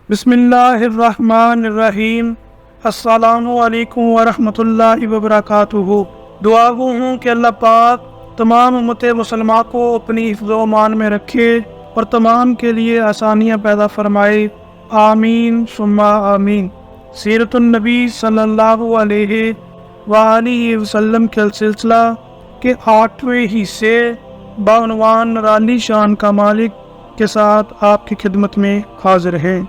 بسم اللہ الرحمن الرحیم۔ السلام علیکم ورحمۃ اللہ وبرکاتہ۔ دعا گو ہوں کہ اللہ پاک تمام امت مسلمہ کو اپنی حفظ و امان میں رکھے اور تمام کے لیے آسانیاں پیدا فرمائے، آمین ثم آمین۔ سیرت النبی صلی اللہ علیہ وآلہ وسلم کے سلسلہ کے 8ویں حصے بعنوان نرالی شان کا مالک کے ساتھ آپ کی خدمت میں حاضر ہیں۔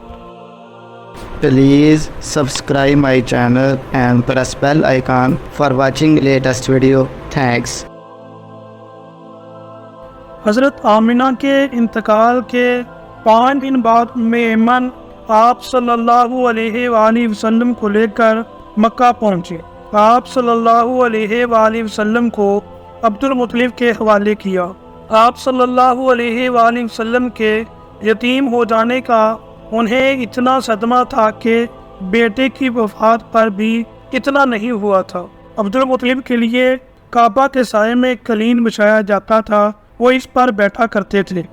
Please subscribe my channel and press bell icon for watching latest video. Thanks. حضرت آمنہ کے انتقال کے 5 دن بعد ایمن آپ صلی اللہ علیہ وآلہ وسلم کو لے کر مکہ پہنچے۔ آپ صلی اللہ علیہ وآلہ وسلم کو عبد المطلب کے حوالے کیا۔ آپ صلی اللہ علیہ وآلہ وسلم کے یتیم ہو جانے کا انہیں اتنا صدمہ تھا کہ بیٹے کی وفات پر بھی اتنا نہیں ہوا تھا۔ عبد المطلب کے لیے کعبہ کے سائے میں قلین بچھایا جاتا تھا، وہ اس پر بیٹھا کرتے تھے۔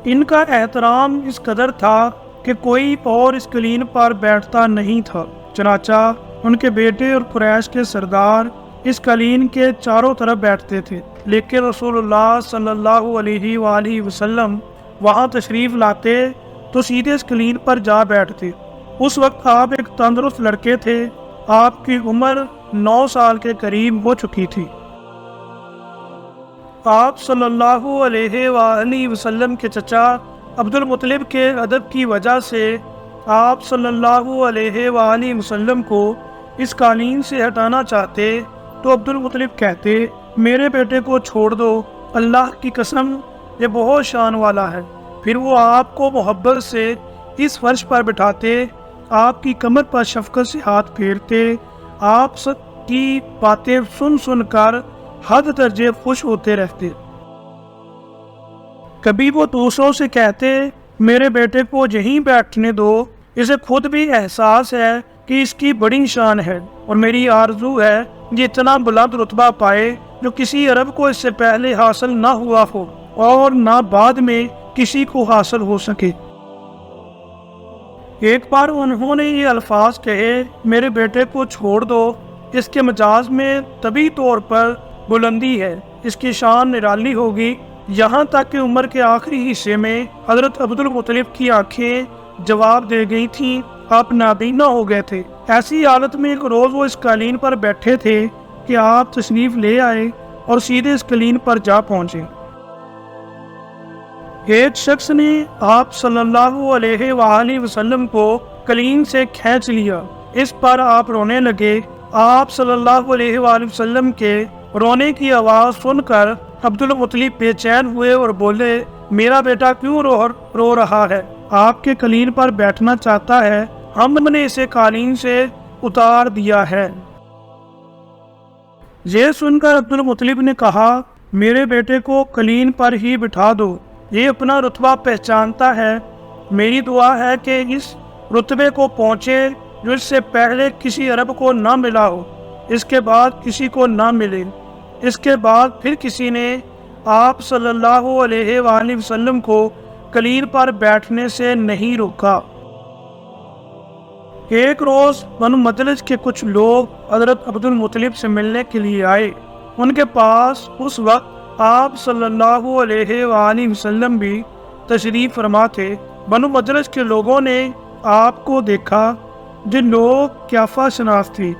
ان کا احترام اس قدر تھا کہ کوئی اور اس قلین پر بیٹھتا نہیں تھا، چنانچہ ان کے بیٹے اور قریش کے سردار اس قلین کے چاروں طرف بیٹھتے تھے، لیکن رسول اللہ صلی اللہ علیہ وآلہ وسلم وہاں تشریف لاتے تو سیدھے اس قلین پر جا بیٹھتے۔ اس وقت آپ ایک تندرست لڑکے تھے، آپ کی عمر 9 سال کے قریب ہو چکی تھی۔ آپ صلی اللہ علیہ وآلہ وسلم کے چچا عبد المطلب کے ادب کی وجہ سے آپ صلی اللہ علیہ وآلہ وسلم کو اس قالین سے ہٹانا چاہتے تو عبد المطلب کہتے، میرے بیٹے کو چھوڑ دو، اللہ کی قسم یہ بہت شان والا ہے۔ پھر وہ آپ کو محبت سے اس فرش پر بٹھاتے، آپ کی کمر پر شفقت سے ہاتھ پھیرتے، آپ کی باتیں سن سن کر حد درجے خوش ہوتے رہتے۔ کبھی وہ دوسروں سے کہتے، میرے بیٹے کو یہیں بیٹھنے دو، اسے خود بھی احساس ہے کہ اس کی بڑی شان ہے اور میری آرزو ہے یہ اتنا بلند رتبہ پائے جو کسی عرب کو اس سے پہلے حاصل نہ ہوا ہو اور نہ بعد میں کسی کو حاصل ہو سکے۔ ایک بار انہوں نے یہ الفاظ کہے، میرے بیٹے کو چھوڑ دو، اس کے مجاز میں طبعی طور پر بلندی ہے، اس کی شان نرالی ہوگی۔ یہاں تک کہ عمر کے آخری حصے میں حضرت عبد المطلب کی آنکھیں جواب دے گئی تھیں، آپ نابینا ہو گئے تھے۔ ایسی حالت میں ایک روز وہ اس قالین پر بیٹھے تھے کہ آپ تشریف لے آئے اور سیدھے اس قالین پر جا پہنچے۔ ایک شخص نے آپ صلی اللہ علیہ وآلہ وسلم کو قالین سے کھینچ لیا، اس پر آپ رونے لگے۔ آپ صلی اللہ علیہ وآلہ وسلم کے رونے کی آواز سن کر عبد المطلب بے چین ہوئے اور بولے، میرا بیٹا کیوں رو رہا ہے؟ آپ کے قالین پر بیٹھنا چاہتا ہے، ہم نے اسے قالین سے اتار دیا ہے۔ یہ سن کر عبد المطلب نے کہا، میرے بیٹے کو قالین پر ہی بٹھا دو، یہ اپنا رتبہ پہچانتا ہے۔ میری دعا ہے کہ اس رتبے کو پہنچے جو اس سے پہلے کسی عرب کو نہ ملا ہو، اس کے بعد کسی کو نہ ملے۔ اس کے بعد پھر کسی نے آپ صلی اللہ علیہ وآلہ وسلم کو قالین پر بیٹھنے سے نہیں روکا۔ ایک روز بنو مدلج کے کچھ لوگ حضرت عبد المطلب سے ملنے کے لیے آئے۔ ان کے پاس اس وقت آپ صلی اللہ علیہ وآلہ وسلم بھی تشریف فرما تھے۔ بنو مدلج کے لوگوں نے آپ کو دیکھا، جن لوگ قیافہ شناس تھے،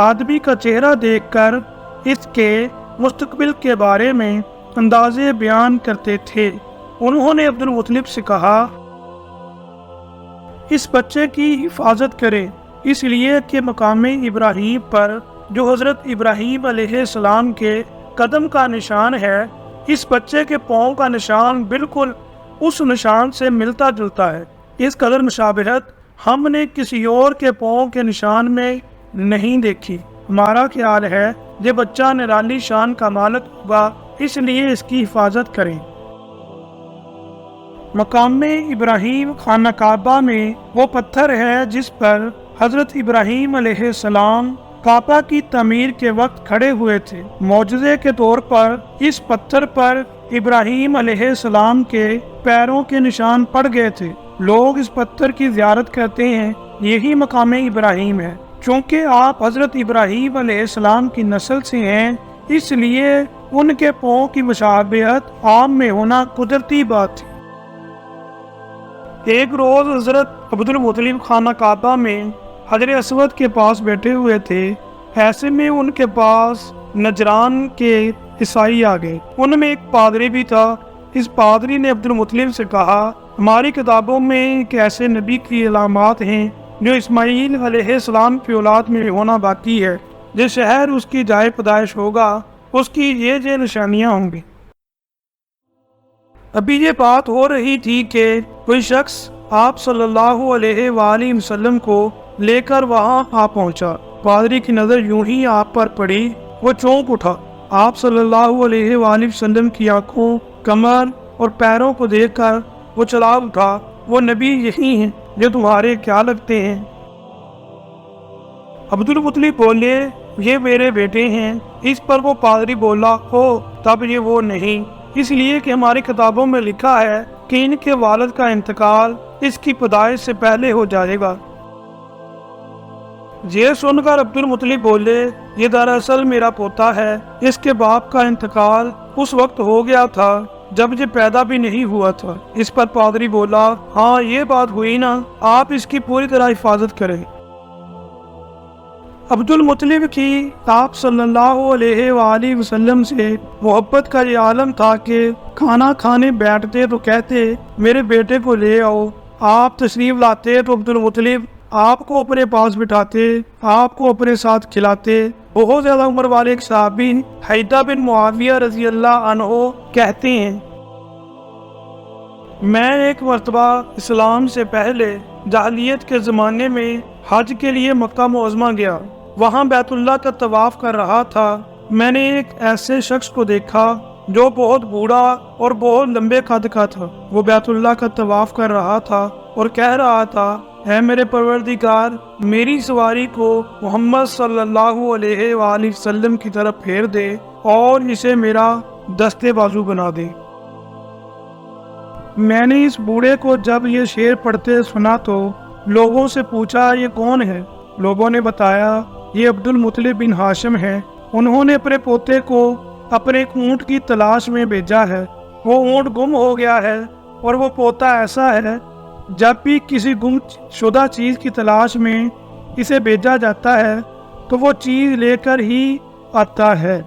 آدمی کا چہرہ دیکھ کر اس کے مستقبل کے بارے میں اندازے بیان کرتے تھے۔ انہوں نے عبد المطلب سے کہا، اس بچے کی حفاظت کریں، اس لیے کہ مقام ابراہیم پر جو حضرت ابراہیم علیہ السلام کے قدم کا نشان ہے، اس بچے کے پاؤں کا نشان بالکل اس نشان سے ملتا جلتا ہے۔ اس قدر مشابہت ہم نے کسی اور کے پاؤں کے نشان میں نہیں دیکھی۔ ہمارا خیال ہے یہ بچہ نرالی شان کا مالک ہوگا، اس لیے اس کی حفاظت کریں۔ مقام ابراہیم خانہ کعبہ میں وہ پتھر ہے جس پر حضرت ابراہیم علیہ السلام کعبہ کی تعمیر کے وقت کھڑے ہوئے تھے۔ معجزے کے طور پر اس پتھر پر ابراہیم علیہ السلام کے پیروں کے نشان پڑ گئے تھے۔ لوگ اس پتھر کی زیارت کرتے ہیں، یہی مقام ابراہیم ہے۔ چونکہ آپ حضرت ابراہیم علیہ السلام کی نسل سے ہیں، اس لیے ان کے پاؤں کی مشابہت عام میں ہونا قدرتی بات تھی۔ ایک روز حضرت عبد المطلب خانہ کعبہ میں حجر اسود کے پاس بیٹھے ہوئے تھے۔ ایسے میں ان کے پاس نجران کے عیسائی آ گئے۔ ان میں ایک پادری بھی تھا۔ اس پادری نے عبد المطلب سے کہا، ہماری کتابوں میں ایک ایسے نبی کی علامات ہیں جو اسماعیل علیہ السلام کی اولاد میں ہونا باقی ہے۔ جس شہر اس کی جائے پیدائش ہوگا، اس کی یہ نشانیاں ہوں گی۔ ابھی یہ بات ہو رہی تھی کہ کوئی شخص آپ صلی اللہ علیہ وآلہ وسلم کو لے کر وہاں آ پہنچا۔ پادری کی نظر یوں ہی آپ پر پڑی، وہ چونک اٹھا۔ آپ صلی اللہ علیہ وآلہ وسلم کی آنکھوں، کمر اور پیروں کو دیکھ کر وہ چلا اٹھا، وہ نبی یہی ہیں جو تمہارے کیا لگتے ہیں؟ عبد المطلب بولے، یہ میرے بیٹے ہیں۔ اس پر وہ پادری بولا، ہو تب یہ وہ نہیں، اس لیے کہ ہماری کتابوں میں لکھا ہے کہ ان کے والد کا انتقال اس کی پیدائش سے پہلے ہو جائے گا۔ یہ سن کر عبد المطلب بولے، یہ دراصل میرا پوتا ہے، اس کے باپ کا انتقال اس وقت ہو گیا تھا جب یہ پیدا بھی نہیں ہوا تھا۔ اس پر پادری بولا، ہاں یہ بات ہوئی نا، آپ اس کی پوری طرح حفاظت کریں۔ عبد المطلب کی آپ صلی اللہ علیہ وآلہ وسلم سے محبت کا یہ عالم تھا کہ کھانا کھانے بیٹھتے تو کہتے، میرے بیٹے کو لے آؤ۔ آپ تشریف لاتے تو عبد المطلب آپ کو اپنے پاس بٹھاتے، آپ کو اپنے ساتھ کھلاتے۔ بہت زیادہ عمر والے ایک صحابی حیدہ بن معاویہ رضی اللہ عنہ کہتے ہیں، میں ایک مرتبہ اسلام سے پہلے جاہلیت کے زمانے میں حج کے لیے مکہ معظمہ گیا۔ وہاں بیت اللہ کا طواف کر رہا تھا۔ میں نے ایک ایسے شخص کو دیکھا جو بہت بوڑھا اور بہت لمبے قد کا تھا۔ وہ بیت اللہ کا طواف کر رہا تھا اور کہہ رہا تھا، اے میرے پروردگار، میری سواری کو محمد صلی اللہ علیہ وآلہ وسلم کی طرف پھیر دے اور اسے میرا دستے بازو بنا دے۔ میں نے اس بوڑھے کو جب یہ شعر پڑھتے سنا تو لوگوں سے پوچھا، یہ کون ہے؟ لوگوں نے بتایا، یہ عبد المطلب بن ہاشم ہے۔ انہوں نے اپنے پوتے کو اپنے ایک اونٹ کی تلاش میں بھیجا ہے۔ وہ اونٹ گم ہو گیا ہے اور وہ پوتا ایسا ہے، جب بھی کسی گم شدہ چیز کی تلاش میں اسے بھیجا جاتا ہے تو وہ چیز لے کر ہی آتا ہے۔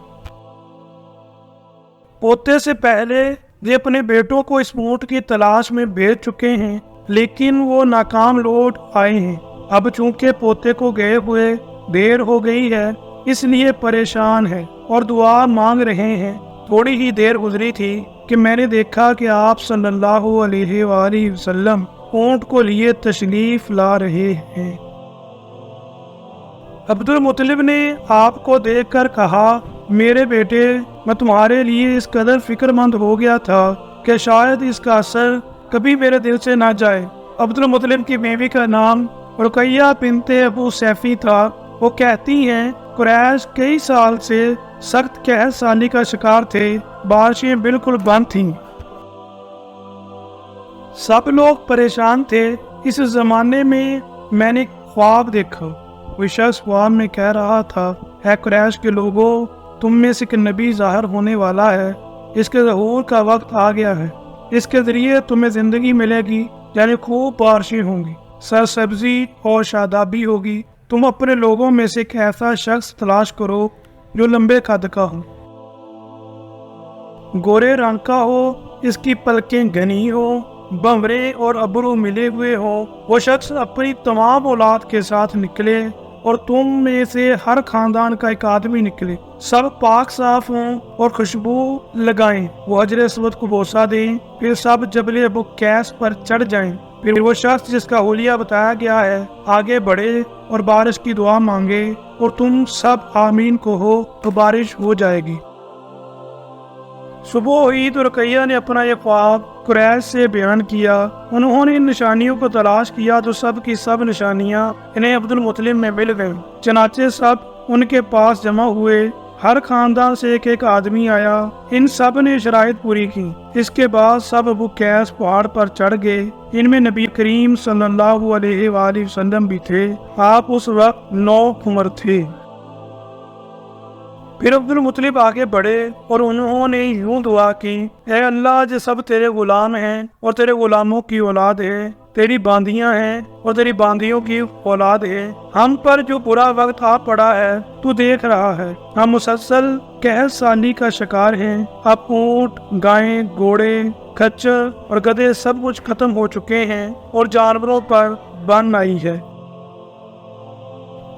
پوتے سے پہلے یہ اپنے بیٹوں کو اس اونٹ کی تلاش میں بھیج چکے ہیں، لیکن وہ ناکام لوٹ آئے ہیں۔ اب چونکہ پوتے کو گئے ہوئے دیر ہو گئی ہے، اس لیے پریشان ہے اور دعا مانگ رہے ہیں۔ تھوڑی ہی دیر گزری تھی کہ میں نے دیکھا کہ آپ صلی اللہ علیہ وآلہ وسلم اونٹ کو لیے تشریف لا رہے ہیں۔ عبد المطلب نے آپ کو دیکھ کر کہا، میرے بیٹے، میں تمہارے لیے اس قدر فکر مند ہو گیا تھا کہ شاید اس کا اثر کبھی میرے دل سے نہ جائے۔ عبد المطلب کی بیوی کا نام رقیہ بنت ابو سیفی تھا۔ وہ کہتی ہیں، قریش کئی سال سے سخت قحط سالی کا شکار تھے، بارشیں بالکل بند تھیں، سب لوگ پریشان تھے۔ اس زمانے میں نے خواب دیکھا۔ وہ شخص خواب میں کہہ رہا تھا، اے قریش کے لوگوں، تم میں سے ایک نبی ظاہر ہونے والا ہے، اس کے ظہور کا وقت آ گیا ہے، اس کے ذریعے تمہیں زندگی ملے گی، یعنی خوب بارشیں ہوں گی، سرسبزی اور شادابی ہوگی۔ تم اپنے لوگوں میں سے ایک ایسا شخص تلاش کرو جو لمبے قد کا ہو، گورے رنگ کا ہو، اس کی پلکیں گھنی ہو، بھنورے اور ابرو ملے ہوئے ہوں۔ وہ شخص اپنی تمام اولاد کے ساتھ نکلے اور تم میں سے ہر خاندان کا ایک آدمی نکلے، سب پاک صاف ہوں اور خوشبو لگائیں۔ وہ حجر اسود کو بوسہ دیں، پھر سب جبل ابو قیس پر چڑھ جائیں۔ پھر وہ شخص جس کا حلیہ بتایا گیا ہے آگے بڑھے اور بارش کی دعا مانگے، اور تم سب آمین کو ہو تو بارش ہو جائے گی۔ صبح ہوئی تو رقیہ نے اپنا یہ خواب قریش سے بیان کیا۔ انہوں نے ان نشانیوں کو تلاش کیا تو سب کی سب نشانیاں انہیں عبد المطلب میں مل گئیں۔ چنانچہ سب ان کے پاس جمع ہوئے ہر خاندان سے ایک آدمی آیا، ان سب نے شرائط پوری کی۔ اس کے بعد سب ابو قیس پہاڑ پر چڑھ گئے۔ ان میں نبی کریم صلی اللہ علیہ وآلہ وسلم بھی تھے۔ آپ اس وقت 9 عمر تھے۔ پھر عبد المطلب آگے بڑھے اور انہوں نے یوں دعا کی، اے اللہ، جو سب تیرے غلام ہیں اور تیرے غلاموں کی اولاد ہے، تیری باندیاں ہیں اور تیری باندیوں کی اولاد ہے، ہم پر جو برا وقت آ پڑا ہے تو دیکھ رہا ہے۔ ہم مسلسل قحط سالی کا شکار ہیں۔ اب اونٹ، گائیں، گھوڑے، کچر اور گدھے سب کچھ ختم ہو چکے ہیں اور جانوروں پر بن آئی ہے۔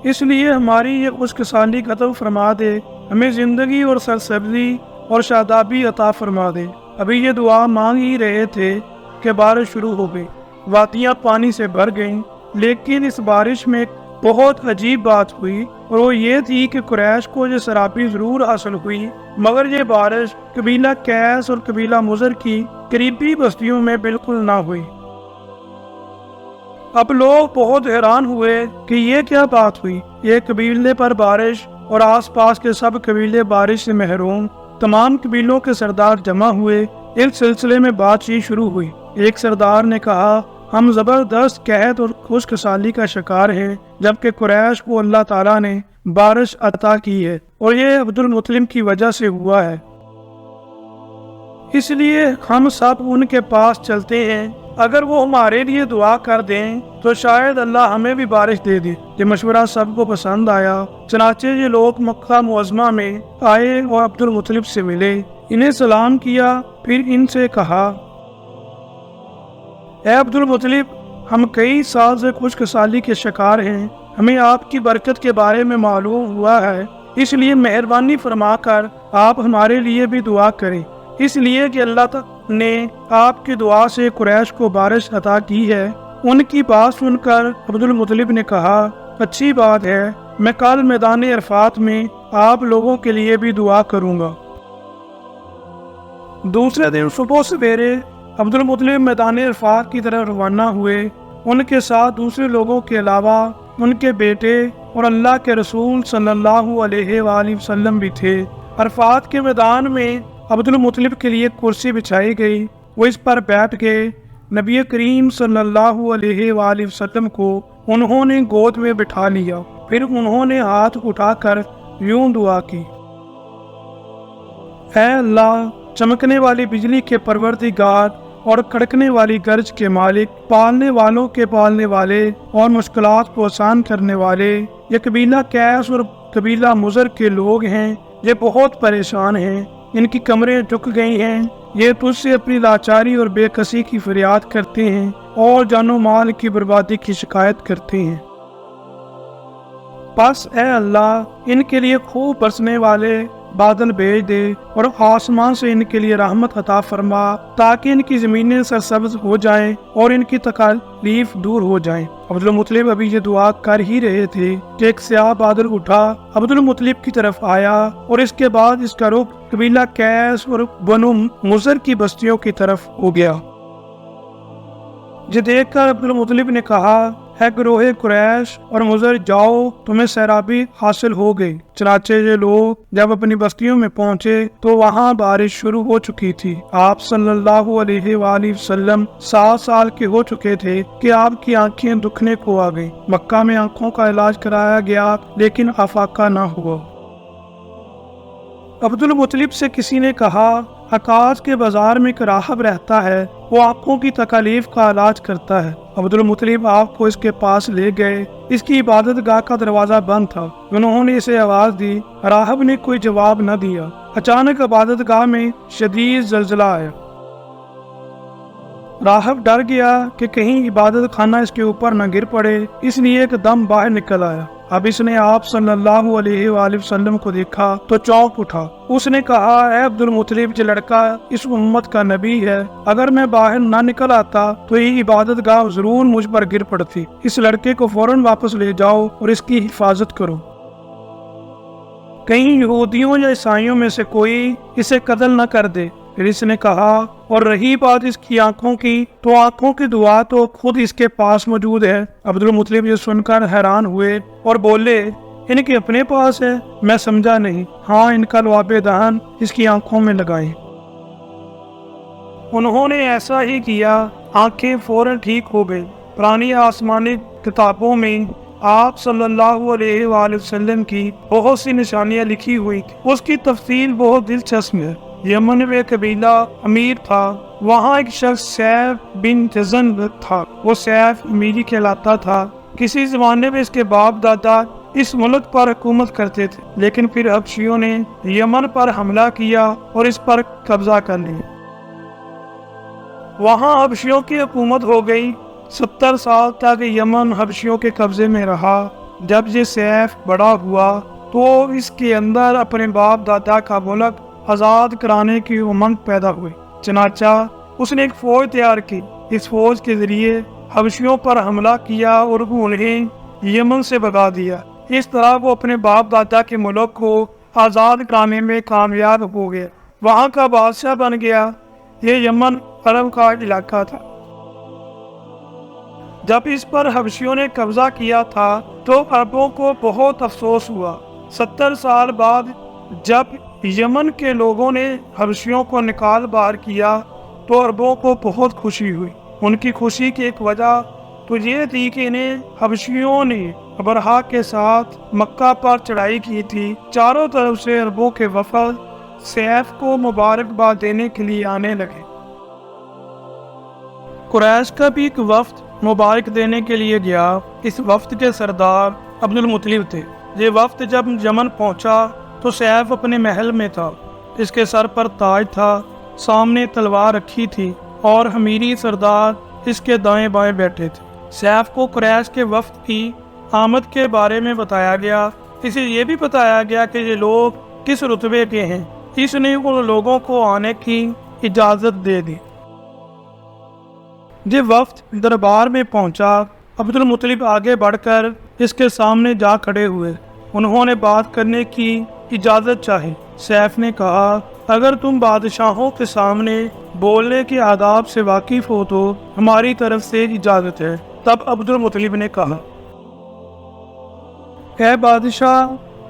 اس لیے ہماری یہ خشک سالی ختم فرما دے، ہمیں زندگی اور سرسبزی اور شادابی عطا فرما دے۔ ابھی یہ دعا مانگ ہی رہے تھے کہ بارش شروع ہو گئی، وادیاں پانی سے بھر گئیں۔ لیکن اس بارش میں بہت عجیب بات ہوئی، اور وہ یہ تھی کہ قریش کو یہ سرابی ضرور حاصل ہوئی، مگر یہ بارش قبیلہ قیس اور قبیلہ مضر کی قریبی بستیوں میں بالکل نہ ہوئی۔ اب لوگ بہت حیران ہوئے کہ یہ کیا بات ہوئی۔ یہ قبیلے پر بارش اور آس پاس کے سب قبیلے بارش سے محروم۔ تمام قبیلوں کے سردار جمع ہوئے۔ اس سلسلے میں بات چیت شروع ہوئی۔ ایک سردار نے کہا، ہم زبردست قحط اور خشک سالی کا شکار ہیں، جبکہ قریش کو اللہ تعالیٰ نے بارش عطا کی ہے، اور یہ عبد المطلب کی وجہ سے ہوا ہے۔ اس لیے ہم سب ان کے پاس چلتے ہیں، اگر وہ ہمارے لیے دعا کر دیں تو شاید اللہ ہمیں بھی بارش دے دے۔ یہ مشورہ سب کو پسند آیا۔ چنانچہ یہ لوگ مکہ معظمہ میں آئے اور عبد المطلب سے ملے، انہیں سلام کیا، پھر ان سے کہا، اے عبد المطلب، ہم کئی سال سے خشک سالی کے شکار ہیں، ہمیں آپ کی برکت کے بارے میں معلوم ہوا ہے، اس لیے مہربانی فرما کر آپ ہمارے لیے بھی دعا کریں، اس لیے کہ اللہ نے آپ کی دعا سے قریش کو بارش عطا کی ہے۔ ان کی بات سن کر عبد المطلب نے کہا، اچھی بات ہے، میں کل میدان عرفات میں آپ لوگوں کے لیے بھی دعا کروں گا۔ دوسرے دن صبح سویرے عبد المطلب میدان عرفات کی طرف روانہ ہوئے۔ ان کے ساتھ دوسرے لوگوں کے علاوہ ان کے بیٹے اور اللہ کے رسول صلی اللہ علیہ وآلہ وسلم بھی تھے۔ عرفات کے میدان میں عبد المطلب کے لیے کرسی بچھائی گئی، وہ اس پر بیٹھ گئے۔ نبی کریم صلی اللہ علیہ وآلہ وسلم کو انہوں نے گود میں بٹھا لیا، پھر انہوں نے ہاتھ اٹھا کر یوں دعا کی، اے اللہ، چمکنے والی بجلی کے پروردگار اور کڑکنے والی گرج کے مالک، پالنے والوں کے پالنے والے اور مشکلات کو آسان کرنے والے، یہ قبیلہ قیس اور قبیلہ مضر کے لوگ ہیں، یہ بہت پریشان ہیں، ان کی کمریں جھک گئی ہیں، یہ تجھ سے اپنی لاچاری اور بے کسی کی فریاد کرتے ہیں اور جان و مال کی بربادی کی شکایت کرتے ہیں۔ پس اے اللہ، ان کے لیے خوب برسنے والے بادل بھیج دے اور آسمان سے ان کے لیے رحمت عطا فرما، تاکہ ان کی زمینیں سرسبز ہو جائیں اور ان کی تکالیف دور ہو جائیں۔ عبد المطلب ابھی یہ دعا کر ہی رہے تھے کہ ایک سیاہ بادل اٹھا، عبد المطلب کی طرف آیا، اور اس کے بعد اس کا رخ قبیلہ قیس اور بنو مضر کی بستیوں کی طرف ہو گیا۔ یہ دیکھ کر عبد المطلب نے کہا، اے گروہ قریش اور مضر، جاؤ، تمہیں سیرابی حاصل ہو گئی۔ چنانچہ یہ لوگ جب اپنی بستیوں میں پہنچے تو وہاں بارش شروع ہو چکی تھی۔ آپ صلی اللہ علیہ وآلہ وسلم 7 سال کے ہو چکے تھے کہ آپ کی آنکھیں دکھنے کو آ گئیں۔ مکہ میں آنکھوں کا علاج کرایا گیا لیکن افاقہ نہ ہوا۔ عبد المطلب سے کسی نے کہا، عکاظ کے بازار میں ایک راہب رہتا ہے، وہ آنکھوں کی تکالیف کا علاج کرتا ہے۔ عبد المطلب آپ کو اس کے پاس لے گئے۔ اس کی عبادت گاہ کا دروازہ بند تھا۔ انہوں نے اسے آواز دی، راہب نے کوئی جواب نہ دیا۔ اچانک عبادت گاہ میں شدید زلزلہ آیا۔ راہب ڈر گیا کہ کہیں عبادت خانہ اس کے اوپر نہ گر پڑے، اس لیے ایک دم باہر نکل آیا۔ اب اس نے آپ صلی اللہ علیہ وآلہ وسلم کو دیکھا تو چونک اٹھا۔ اس نے کہا، اے عبد المطلب، یہ لڑکا اس امت کا نبی ہے، اگر میں باہر نہ نکل آتا تو یہ عبادت گاہ ضرور مجھ پر گر پڑتی۔ اس لڑکے کو فوراً واپس لے جاؤ اور اس کی حفاظت کرو۔ کہیں یہودیوں یا عیسائیوں میں سے کوئی اسے قتل نہ کر دے۔ پھر اس نے کہا، اور رہی بات اس کی آنکھوں کی، تو آنکھوں کی دعا تو خود اس کے پاس موجود ہے۔ عبد المطلب یہ سن کر حیران ہوئے اور بولے، ان کے اپنے پاس ہے؟ میں سمجھا نہیں۔ ہاں، ان کا لعاب دہن اس کی آنکھوں میں لگائیں۔ انہوں نے ایسا ہی کیا، آنکھیں فوراً ٹھیک ہو گئی۔ پرانی آسمانی کتابوں میں آپ صلی اللہ علیہ وآلہ وسلم کی بہت سی نشانیاں لکھی ہوئی تھی۔ اس کی تفصیل بہت دلچسپ ہے۔ یمن میں قبیلہ امیر تھا، وہاں ایک شخص سیف بن جزن تھا۔ وہ سیف امیری کہلاتا تھا۔ کسی زمانے میں اس کے باپ دادا اس ملک پر حکومت کرتے تھے، لیکن پھر حبشیوں نے یمن پر حملہ کیا اور اس پر قبضہ کر لیا۔ وہاں حبشیوں کی حکومت ہو گئی۔ 70 سال تک یمن حبشیوں کے قبضے میں رہا۔ جب یہ سیف بڑا ہوا تو اس کے اندر اپنے باپ دادا کا ملک آزاد کرانے کی امنگ پیدا ہوئی۔ چنانچہ اس نے ایک فوج تیار کی۔ اس فوج کے ذریعے حبشیوں پر حملہ کیا اور انہیں یمن سے بھگا دیا۔ اس طرح وہ اپنے باپ دادا کے ملک کو آزاد کرانے میں کامیاب ہو گیا، وہاں کا بادشاہ بن گیا۔ یہ یمن عرب کا علاقہ تھا۔ جب اس پر حبشیوں نے قبضہ کیا تھا تو عربوں کو بہت افسوس ہوا۔ 70 سال بعد جب یمن کے لوگوں نے حبشیوں کو نکال باہر کیا تو عربوں کو بہت خوشی ہوئی۔ ان کی خوشی کی ایک وجہ تو یہ تھی کہ انہیں حبشیوں نے ابرہا کے ساتھ مکہ پر چڑھائی کی تھی۔ چاروں طرف سے عربوں کے وفد سیف کو مبارکباد دینے کے لیے آنے لگے۔ قریش کا بھی ایک وفد مبارک دینے کے لیے گیا۔ اس وفد کے سردار عبد المطلب تھے۔ یہ وفد جب یمن پہنچا تو سیف اپنے محل میں تھا۔ اس کے سر پر تاج تھا، سامنے تلوار رکھی تھی اور حمیری سردار اس کے دائیں بائیں بیٹھے تھے۔ سیف کو قریش کے وفد کی آمد کے بارے میں بتایا گیا۔ اسے یہ بھی بتایا گیا کہ یہ لوگ کس رتبے کے ہیں۔ اس نے ان لوگوں کو آنے کی اجازت دے دی۔ جب وفد دربار میں پہنچا، عبد المطلب آگے بڑھ کر اس کے سامنے جا کھڑے ہوئے۔ انہوں نے بات کرنے کی اجازت چاہی۔ سیف نے کہا، اگر تم بادشاہوں کے سامنے بولنے کے آداب سے واقف ہو تو ہماری طرف سے اجازت ہے۔ تب عبد المطلب نے کہا، اے بادشاہ،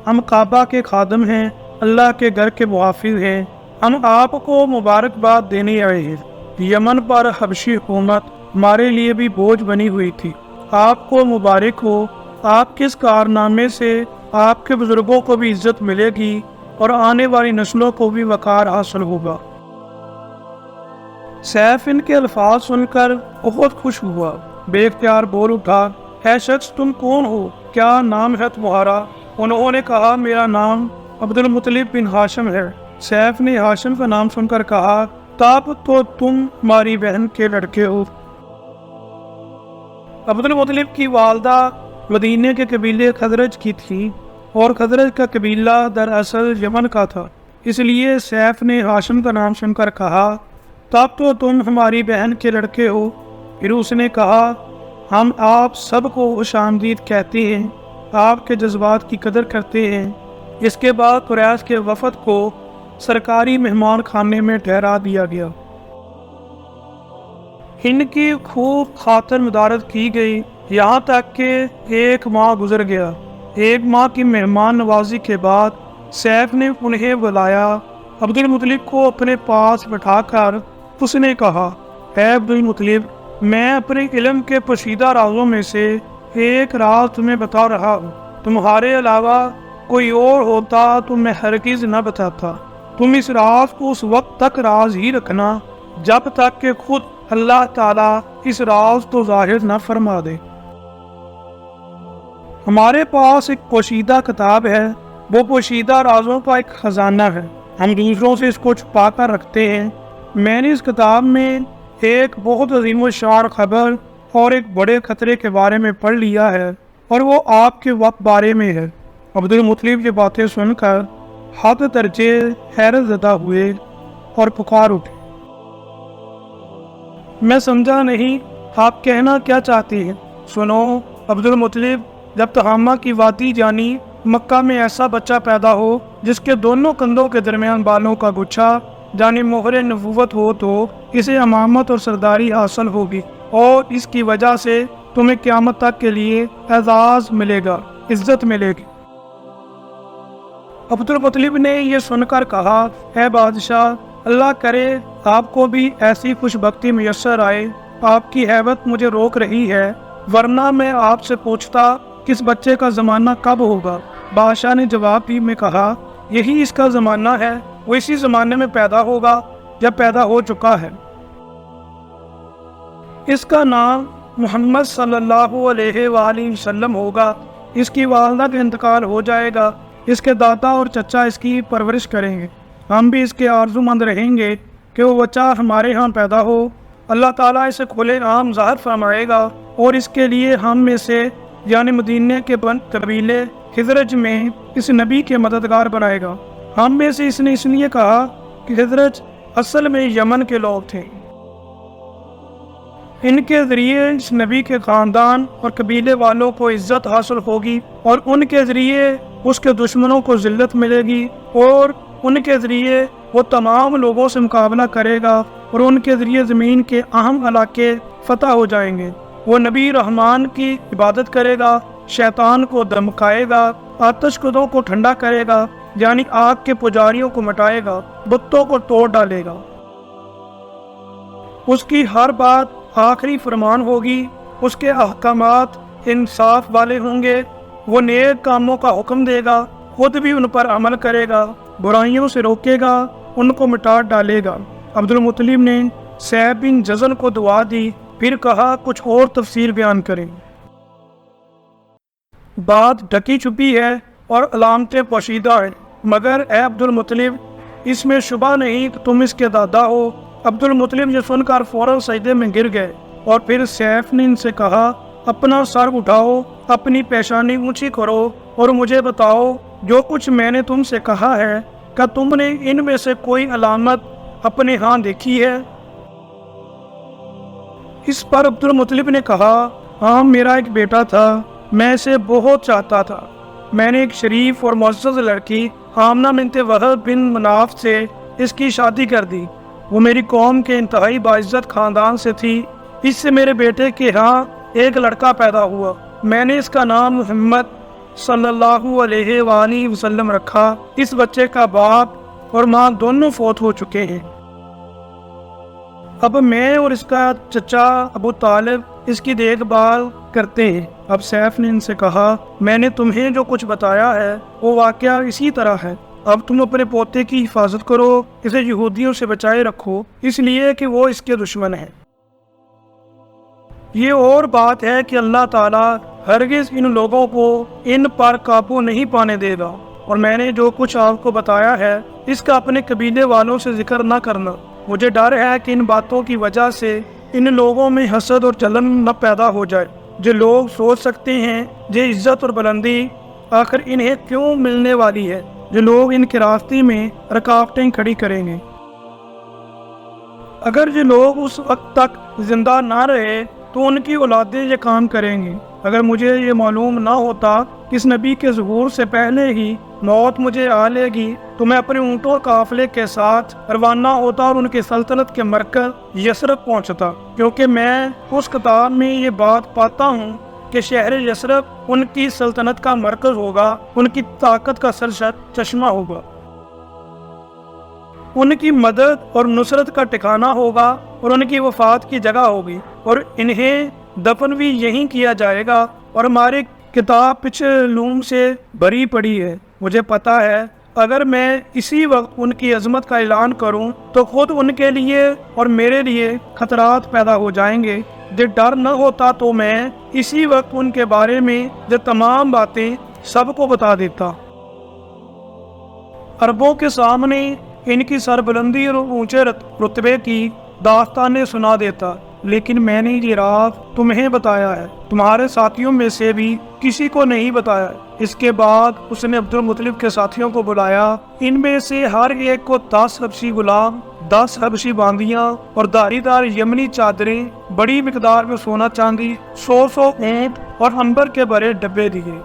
ہم کعبہ کے خادم ہیں، اللہ کے گھر کے محافظ ہیں، ہم آپ کو مبارکباد دینے آئے ہیں۔ یمن پر حبشی حکومت ہمارے لیے بھی بوجھ بنی ہوئی تھی۔ آپ کو مبارک ہو، آپ کے اس کارنامے سے آپ کے بزرگوں کو بھی عزت ملے گی اور آنے والی نسلوں کو بھی وقار حاصل ہوگا۔ سیف ان کے الفاظ سن کر بہت خوش ہوا، بے اختیار بول اٹھا، اے شخص، تم کون ہو؟ کیا نام ہے تمہارا؟ انہوں نے کہا، میرا نام عبد المطلب بن ہاشم ہے۔ سیف نے ہاشم کا نام سن کر کہا، تب تو تم ہماری بہن کے لڑکے ہو۔ عبد المطلب کی والدہ مدینے کے قبیلے خزرج کی تھی اور خزرج کا قبیلہ دراصل یمن کا تھا، اس لیے سیف نے ہاشم کا نام سن کر کہا، تب تو تم ہماری بہن کے لڑکے ہو۔ پھر اس نے کہا، ہم آپ سب کو خوش آمدید کہتے ہیں، آپ کے جذبات کی قدر کرتے ہیں۔ اس کے بعد قریش کے وفد کو سرکاری مہمان خانے میں ٹھہرا دیا گیا۔ ان کی خوب خاطر مدارت کی گئی، یہاں تک کہ ایک ماہ گزر گیا۔ ایک ماہ کی مہمان نوازی کے بعد سیف نے انہیں بلایا۔ عبد المطلب کو اپنے پاس بٹھا کر اس نے کہا، اے عبد المطلب، میں اپنے علم کے پوشیدہ رازوں میں سے ایک راز تمہیں بتا رہا ہوں۔ تمہارے علاوہ کوئی اور ہوتا تو میں ہرگز نہ بتاتا۔ تم اس راز کو اس وقت تک راز ہی رکھنا جب تک کہ خود اللہ تعالیٰ اس راز کو ظاہر نہ فرما دے۔ ہمارے پاس ایک پوشیدہ کتاب ہے، وہ پوشیدہ رازوں کا ایک خزانہ ہے، ہم دوسروں سے اس کو چھپا کر رکھتے ہیں۔ میں نے اس کتاب میں ایک بہت عظیم الشان خبر اور ایک بڑے خطرے کے بارے میں پڑھ لیا ہے، اور وہ آپ کے وقت بارے میں ہے۔ عبد المطلب یہ باتیں سن کر حد درجے حیرت زدہ ہوئے اور پکار اٹھے، میں سمجھا نہیں، آپ کہنا کیا چاہتے ہیں؟ سنو عبد المطلب، جب تہامہ کی وادی جانی مکہ میں ایسا بچہ پیدا ہو جس کے دونوں کندھوں کے درمیان بالوں کا گچھا جانی مہر نبوت ہو تو اسے امامت اور سرداری حاصل ہوگی، اور اس کی وجہ سے تمہیں قیامت تک کے لیے اعزاز ملے گا، عزت ملے گی۔ عبد المطلب نے یہ سن کر کہا، اے بادشاہ، اللہ کرے آپ کو بھی ایسی خوش بختی میسر آئے، آپ کی ہیبت مجھے روک رہی ہے، ورنہ میں آپ سے پوچھتا کس بچے کا زمانہ کب ہوگا۔ بادشاہ نے جواب بھی میں کہا، یہی اس کا زمانہ ہے، وہ اسی زمانے میں پیدا ہوگا جب پیدا ہو چکا ہے۔ اس کا نام محمد صلی اللہ علیہ وآلہ وسلم ہوگا، اس کی والدہ کا انتقال ہو جائے گا، اس کے دادا اور چچا اس کی پرورش کریں گے، ہم بھی اس کے آرزو مند رہیں گے کہ وہ بچہ ہمارے ہاں پیدا ہو۔ اللہ تعالیٰ اسے کھلے عام ظاہر فرمائے گا اور اس کے لیے ہم میں سے یعنی مدینہ کے بند قبیلے خزرج میں اس نبی کے مددگار بنائے گا۔ ہم میں سے اس نے اس لیے کہا کہ خزرج اصل میں یمن کے لوگ تھے، ان کے ذریعے اس نبی کے خاندان اور قبیلے والوں کو عزت حاصل ہوگی اور ان کے ذریعے اس کے دشمنوں کو ذلت ملے گی، اور ان کے ذریعے وہ تمام لوگوں سے مقابلہ کرے گا اور ان کے ذریعے زمین کے اہم علاقے فتح ہو جائیں گے۔ وہ نبی رحمان کی عبادت کرے گا، شیطان کو دمکائے گا، آتش کدوں کو ٹھنڈا کرے گا یعنی آگ کے پجاریوں کو مٹائے گا، بتوں کو توڑ ڈالے گا۔ اس کی ہر بات آخری فرمان ہوگی، اس کے احکامات انصاف والے ہوں گے، وہ نیک کاموں کا حکم دے گا، خود بھی ان پر عمل کرے گا، برائیوں سے روکے گا، ان کو مٹا ڈالے گا۔ عبد المطلب نے سیب بن جزن کو دعا دی، پھر کہا کچھ اور تفسیر بیان کریں۔ بات ڈھکی چھپی ہے اور علامتیں پوشیدہ ہیں، مگر اے عبد المطلب اس میں شبہ نہیں کہ تم اس کے دادا ہو۔ عبد المطلب یہ سن کر فوراً سجدے میں گر گئے، اور پھر سیف نے ان سے کہا، اپنا سر اٹھاؤ، اپنی پیشانی اونچی کرو اور مجھے بتاؤ جو کچھ میں نے تم سے کہا ہے، کیا تم نے ان میں سے کوئی علامت اپنے ہاں دیکھی ہے؟ اس پر عبد المطلب نے کہا، ہاں میرا ایک بیٹا تھا، میں اسے بہت چاہتا تھا، میں نے ایک شریف اور معزز لڑکی آمنہ بنت وہب بن مناف سے اس کی شادی کر دی، وہ میری قوم کے انتہائی باعزت خاندان سے تھی، اس سے میرے بیٹے کے ہاں ایک لڑکا پیدا ہوا، میں نے اس کا نام محمد صلی اللہ علیہ وآلہ وسلم رکھا۔ اس بچے کا باپ اور ماں دونوں فوت ہو چکے ہیں، اب میں اور اس کا چچا ابو طالب اس کی دیکھ بھال کرتے ہیں۔ اب سیف نے ان سے کہا، میں نے تمہیں جو کچھ بتایا ہے وہ واقعہ اسی طرح ہے، اب تم اپنے پوتے کی حفاظت کرو، اسے یہودیوں سے بچائے رکھو، اس لیے کہ وہ اس کے دشمن ہیں۔ یہ اور بات ہے کہ اللہ تعالیٰ ہرگز ان لوگوں کو ان پر قابو نہیں پانے دے گا، اور میں نے جو کچھ آپ کو بتایا ہے اس کا اپنے قبیلے والوں سے ذکر نہ کرنا، مجھے ڈر ہے کہ ان باتوں کی وجہ سے ان لوگوں میں حسد اور جلن نہ پیدا ہو جائے۔ جو لوگ سوچ سکتے ہیں یہ عزت اور بلندی آخر انہیں کیوں ملنے والی ہے، جو لوگ ان کے راستے میں رکاوٹیں کھڑی کریں گے۔ اگر یہ لوگ اس وقت تک زندہ نہ رہے تو ان کی اولادیں یہ کام کریں گے۔ اگر مجھے یہ معلوم نہ ہوتا کہ اس نبی کے ظہور سے پہلے ہی موت مجھے آ لے گی تو میں اپنے اونٹوں اور قافلے کے ساتھ روانہ ہوتا اور ان کی سلطنت کے مرکز یثرب پہنچتا، کیونکہ میں اس کتاب میں یہ بات پاتا ہوں کہ شہر یثرب ان کی سلطنت کا مرکز ہوگا، ان کی طاقت کا سرشت چشمہ ہوگا، ان کی مدد اور نصرت کا ٹھکانہ ہوگا اور ان کی وفات کی جگہ ہوگی، اور انہیں دفن بھی یہیں کیا جائے گا، اور ہماری کتاب پچھلے علوم سے بری پڑی ہے۔ مجھے پتا ہے اگر میں اسی وقت ان کی عظمت کا اعلان کروں تو خود ان کے لیے اور میرے لیے خطرات پیدا ہو جائیں گے۔ جو ڈر نہ ہوتا تو میں اسی وقت ان کے بارے میں جو تمام باتیں سب کو بتا دیتا، عربوں کے سامنے ان کی سربلندی اور اونچے رتبے کی داستانیں سنا دیتا، لیکن میں نے یہ راز تمہیں بتایا ہے، تمہارے ساتھیوں میں سے بھی کسی کو نہیں بتایا۔ اس کے بعد اس نے عبد المطلب کے ساتھیوں کو بلایا، ان میں سے ہر ایک کو 10 حبشی غلام، 10 حبشی باندیاں اور دھاری دار یمنی چادریں، بڑی مقدار میں سونا چاندی، 100 اونٹ اور عنبر کے بڑے ڈبے دیے۔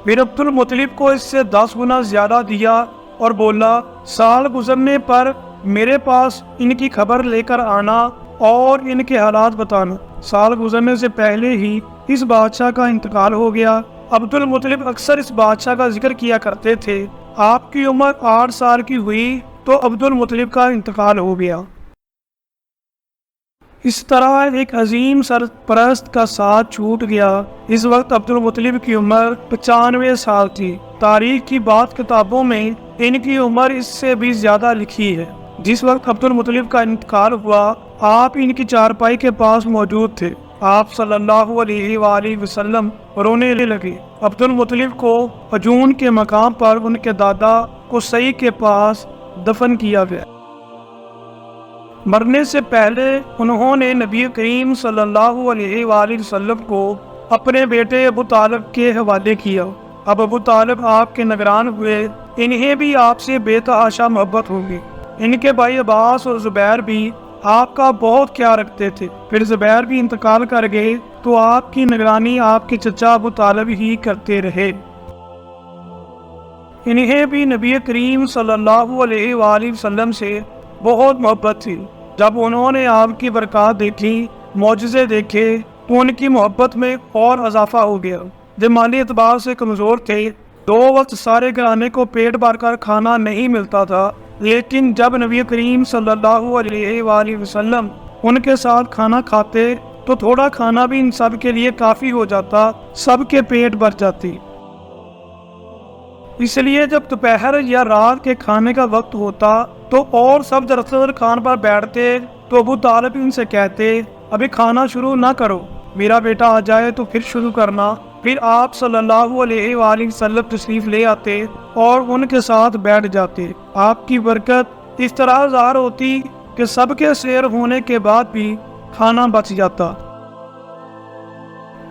پھر عبد المطلب کو اس سے 10 گنا زیادہ دیا اور بولا، سال گزرنے پر میرے پاس ان کی خبر لے کر آنا اور ان کے حالات بتانا۔ سال گزرنے سے پہلے ہی اس بادشاہ کا انتقال ہو گیا، عبد المطلب اکثر اس بادشاہ کا ذکر کیا کرتے تھے۔ آپ کی عمر 8 سال کی ہوئی تو عبد المطلب کا انتقال ہو گیا۔ اس طرح ایک عظیم سرپرست کا ساتھ چھوٹ گیا۔ اس وقت عبد المطلب کی عمر 95 سال تھی۔ تاریخ کی بعض کتابوں میں ان کی عمر اس سے بھی زیادہ لکھی ہے۔ جس وقت عبد المطلب کا انتقال ہوا، آپ ان کی چارپائی کے پاس موجود تھے۔ آپ صلی اللہ علیہ وآلہ وسلم رونے لگے۔ عبد المطلب کو حجون کے مقام پر ان کے دادا قصی کے پاس دفن کیا گیا۔ مرنے سے پہلے انہوں نے نبی کریم صلی اللہ علیہ وآلہ وسلم کو اپنے بیٹے ابو طالب کے حوالے کیا۔ اب ابو طالب آپ کے نگران ہوئے۔ انہیں بھی آپ سے بے تحاشا محبت ہوگی۔ ان کے بھائی عباس اور زبیر بھی آپ کا بہت خیال رکھتے تھے۔ پھر زبیر بھی انتقال کر گئے تو آپ کی نگرانی آپ کے چچا ابو طالب ہی کرتے رہے۔ انہیں بھی نبی کریم صلی اللہ علیہ وآلہ وسلم سے بہت محبت تھی۔ جب انہوں نے آپ کی برکات دیکھی، معجزے دیکھے، تو ان کی محبت میں اور اضافہ ہو گیا۔ جب مالی اعتبار سے کمزور تھے، 2 وقت سارے گھرانے کو پیٹ بھر کر کھانا نہیں ملتا تھا، لیکن جب نبی کریم صلی اللہ علیہ وآلہ وسلم ان کے ساتھ کھانا کھاتے تو تھوڑا کھانا بھی ان سب کے لیے کافی ہو جاتا، سب کے پیٹ بھر جاتی۔ اس لیے جب دوپہر یا رات کے کھانے کا وقت ہوتا تو اور سب دسترخوان خان پر بیٹھتے تو ابو طالب ان سے کہتے، ابھی کھانا شروع نہ کرو، میرا بیٹا آ جائے تو پھر شروع کرنا۔ پھر آپ صلی اللہ علیہ وآلہ وسلم تشریف لے آتے اور ان کے ساتھ بیٹھ جاتے۔ آپ کی برکت اس طرح ظاہر ہوتی کہ سب کے سیر ہونے کے بعد بھی کھانا بچ جاتا۔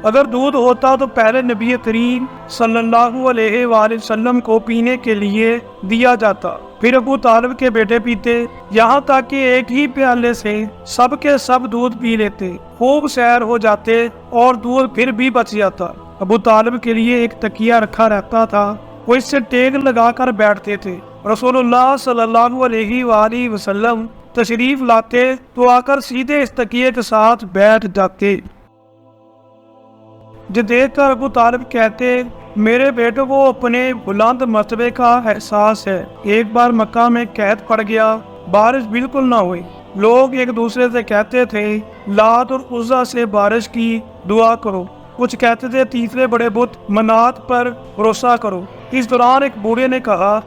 اگر دودھ ہوتا تو پہلے نبی کریم صلی اللہ علیہ وآلہ وسلم کو پینے کے لیے دیا جاتا، پھر ابو طالب کے بیٹے پیتے، یہاں تک کہ ایک ہی پیالے سے سب کے سب دودھ پی لیتے، خوب سیر ہو جاتے اور دودھ پھر بھی بچ جاتا۔ ابو طالب کے لیے ایک تکیہ رکھا رہتا تھا، وہ اس سے ٹیک لگا کر بیٹھتے تھے۔ رسول اللہ صلی اللہ علیہ وآلہ وسلم تشریف لاتے تو آ کر سیدھے اس تکیے کے ساتھ بیٹھ جاتے۔ جو دیکھ کر ابو طالب کہتے، میرے بیٹوں کو اپنے بلند مرتبے کا احساس ہے۔ ایک بار مکہ میں قحط پڑ گیا، بارش بالکل نہ ہوئی۔ لوگ ایک دوسرے سے کہتے تھے لات اور عزا سے بارش کی دعا کرو، کچھ کہتے تھے تیسرے بڑے بت منات پر بھروسہ کرو۔ اس دوران ایک بوڑھے نے کہا،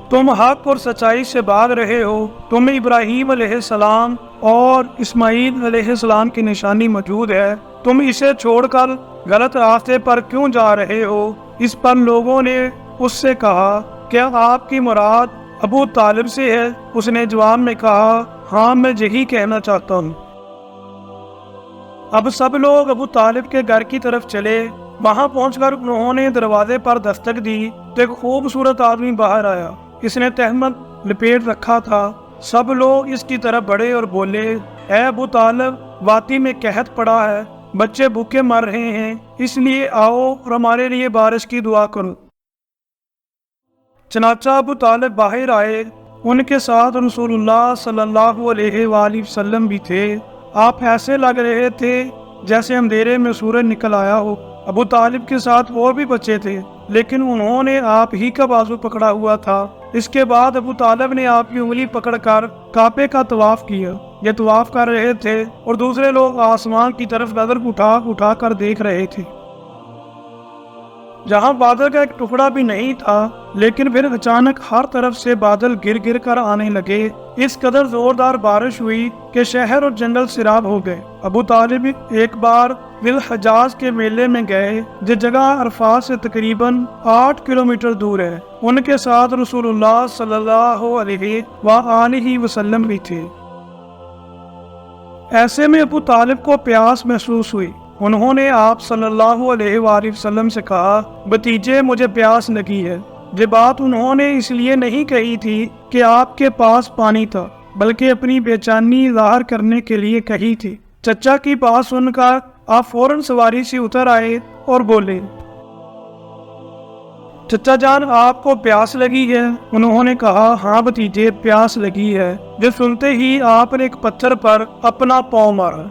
تم حق اور سچائی سے بھاگ رہے ہو، تم ابراہیم علیہ السلام اور اسماعیل علیہ السلام کی نشانی موجود ہے، تم اسے چھوڑ کر غلط راستے پر کیوں جا رہے ہو؟ اس پر لوگوں نے اس سے کہا، کیا آپ کی مراد ابو طالب سے ہے؟ اس نے جواب میں کہا، ہاں میں یہی کہنا چاہتا ہوں۔ اب سب لوگ ابو طالب کے گھر کی طرف چلے۔ وہاں پہنچ کر انہوں نے دروازے پر دستک دی تو ایک خوبصورت آدمی باہر آیا۔ اس نے تہمت لپیٹ رکھا تھا۔ سب لوگ اس کی طرف بڑھے اور بولے، اے ابو طالب، وادی میں قحط پڑا ہے، بچے بھوکے مر رہے ہیں، اس لیے آؤ اور ہمارے لیے بارش کی دعا کرو۔ چنانچہ ابو طالب باہر آئے، ان کے ساتھ رسول اللہ صلی اللہ علیہ وآلہ وسلم بھی تھے۔ آپ ایسے لگ رہے تھے جیسے اندھیرے میں سورج نکل آیا ہو۔ ابو طالب کے ساتھ اور بھی بچے تھے، لیکن انہوں نے آپ ہی کا بازو پکڑا ہوا تھا۔ اس کے بعد ابو طالب نے آپ کی انگلی پکڑ کر کعبے کا طواف کیا۔ یہ طواف کر رہے تھے اور دوسرے لوگ آسمان کی طرف نظر اٹھا کر دیکھ رہے تھے، جہاں بادل کا ایک ٹکڑا بھی نہیں تھا، لیکن پھر اچانک ہر طرف سے بادل گر گر کر آنے لگے۔ اس قدر زوردار بارش ہوئی کہ شہر اور جنگل سیراب ہو گئے۔ ابو طالب ایک بار بالحجاز کے میلے میں گئے، جو جگہ عرفات سے تقریباً 8 کلومیٹر دور ہے۔ ان کے ساتھ رسول اللہ صلی اللہ علیہ وآلہ وسلم بھی تھے۔ ایسے میں ابو طالب کو پیاس محسوس ہوئی۔ انہوں نے آپ صلی اللہ علیہ وآلہ وسلم سے کہا، بھتیجے مجھے پیاس لگی ہے۔ یہ بات انہوں نے اس لیے نہیں کہی تھی کہ آپ کے پاس پانی تھا، بلکہ اپنی بے چینی ظاہر کرنے کے لیے کہی تھی۔ چچا کی بات سن کر آپ فوراً سواری سے اتر آئے اور بولے، چچا جان آپ کو پیاس لگی ہے؟ انہوں نے کہا، ہاں بھتیجے پیاس لگی ہے۔ جو سنتے ہی آپ نے ایک پتھر پر اپنا پاؤں مارا۔